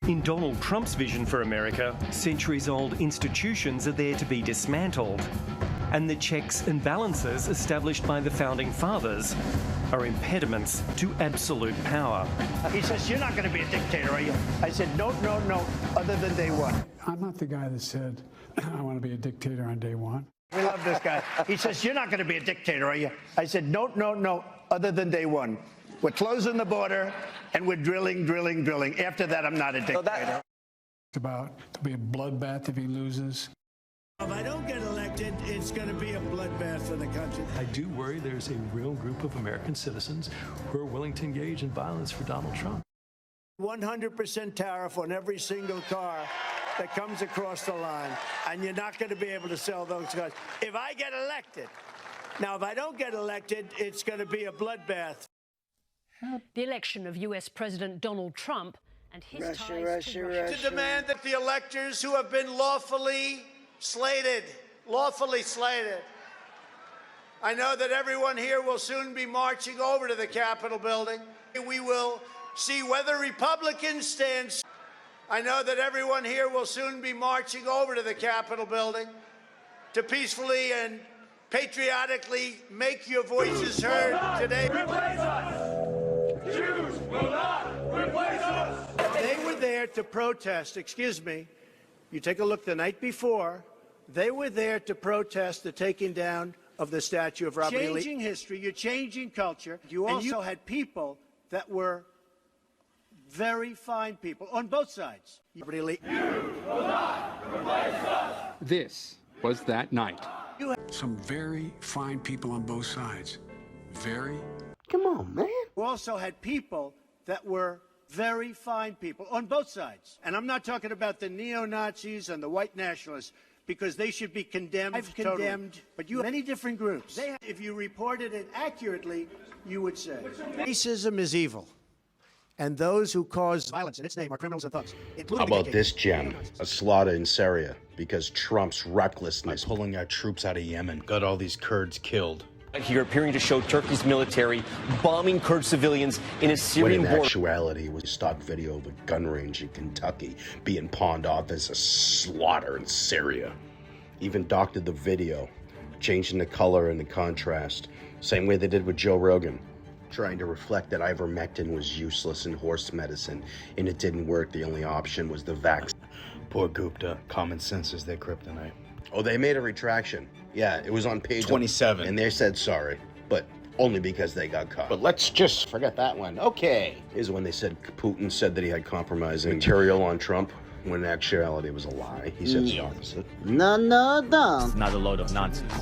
In Donald Trump's vision for America, centuries-old institutions are there to be dismantled. And the checks and balances established by the Founding Fathers are impediments to absolute power. He says, "You're not going to be a dictator, are you?" I said, "No, no, no, other than day one." I'm not the guy that said, I want to be a dictator on day one. We love this guy. He says, "You're not going to be a dictator, are you?" I said, "No, no, no, other than day one. We're closing the border, and we're drilling, drilling, drilling. After that, I'm not a dictator." It's about to be a bloodbath if he loses. If I don't get elected, it's going to be a bloodbath for the country. I do worry there's a real group of American citizens who are willing to engage in violence for Donald Trump. 100% tariff on every single car that comes across the line, and you're not going to be able to sell those cars. If I get elected, now if I don't get elected, it's going to be a bloodbath. The election of U.S. President Donald Trump and his ties to Russia. To demand that the electors who have been lawfully slated. I know that everyone here will soon be marching over to the Capitol building. We will see whether Republicans stand. I know that everyone here will soon be marching over to the Capitol building to peacefully and patriotically make your voices heard today. Replace us! Jews will not replace us! They were there to protest, excuse me, you take a look the night before, they were there to protest the taking down of the statue of Robert E. Lee. Changing history, you're changing culture. You also had people that were very fine people on both sides. Robert E. Lee. You will not replace us! This was that night. Some very fine people on both sides. Very. Come on, man. You also had people that were very fine people on both sides. And I'm not talking about the neo-Nazis and the white nationalists, because they should be condemned. I've condemned, but you have many different groups. If you reported it accurately, you would say racism is evil, and those who cause violence in its name are criminals and thugs. How about this gem? A slaughter in Syria because Trump's recklessness pulling our troops out of Yemen got all these Kurds killed. Here appearing to show Turkey's military bombing Kurd civilians in a Syrian border. When in actuality, it was a stock video of a gun range in Kentucky being pawned off as a slaughter in Syria. Even doctored the video, changing the color and the contrast. Same way they did with Joe Rogan, trying to reflect that ivermectin was useless in horse medicine, and it didn't work. The only option was the vaccine. Poor Gupta. Common sense is their kryptonite. Oh, they made a retraction. Yeah, it was on page 27. And they said sorry, but only because they got caught. But let's just forget that one. Okay. Is when they said Putin said that he had compromising material on Trump, when in actuality it was a lie. He said the opposite. No. It's not a load of nonsense.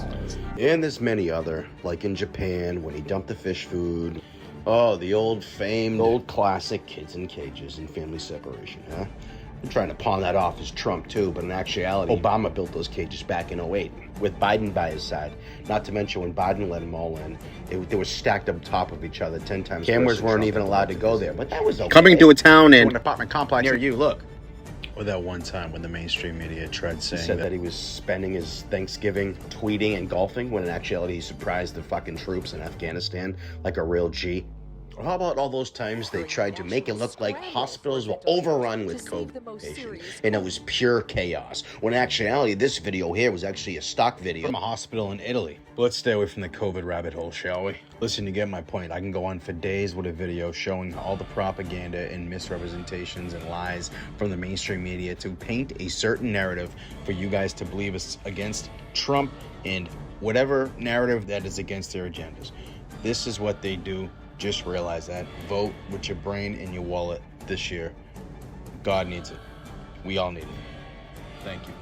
And there's many other, like in Japan, when he dumped the fish food. Oh, the old classic kids in cages and family separation, huh? I'm trying to pawn that off as Trump, too, but in actuality, Obama built those cages back in 2008, with Biden by his side. Not to mention when Biden let them all in, they were stacked up top of each other 10 times. Cameras weren't even allowed to go there, but that was okay. Coming to a town in an apartment complex near you, look. Or that one time when the mainstream media tried saying that he was spending his Thanksgiving tweeting and golfing, when in actuality he surprised the fucking troops in Afghanistan like a real G. Or how about all those times they tried to make it look like hospitals were overrun with COVID patients, and it was pure chaos, when in actuality this video here was actually a stock video from a hospital in Italy. But let's stay away from the COVID rabbit hole, shall we? Listen, you get my point. I can go on for days with a video showing all the propaganda and misrepresentations and lies from the mainstream media to paint a certain narrative for you guys to believe is against Trump and whatever narrative that is against their agendas. This is what they do. Just realize that. Vote with your brain and your wallet this year. God needs it. We all need it. Thank you.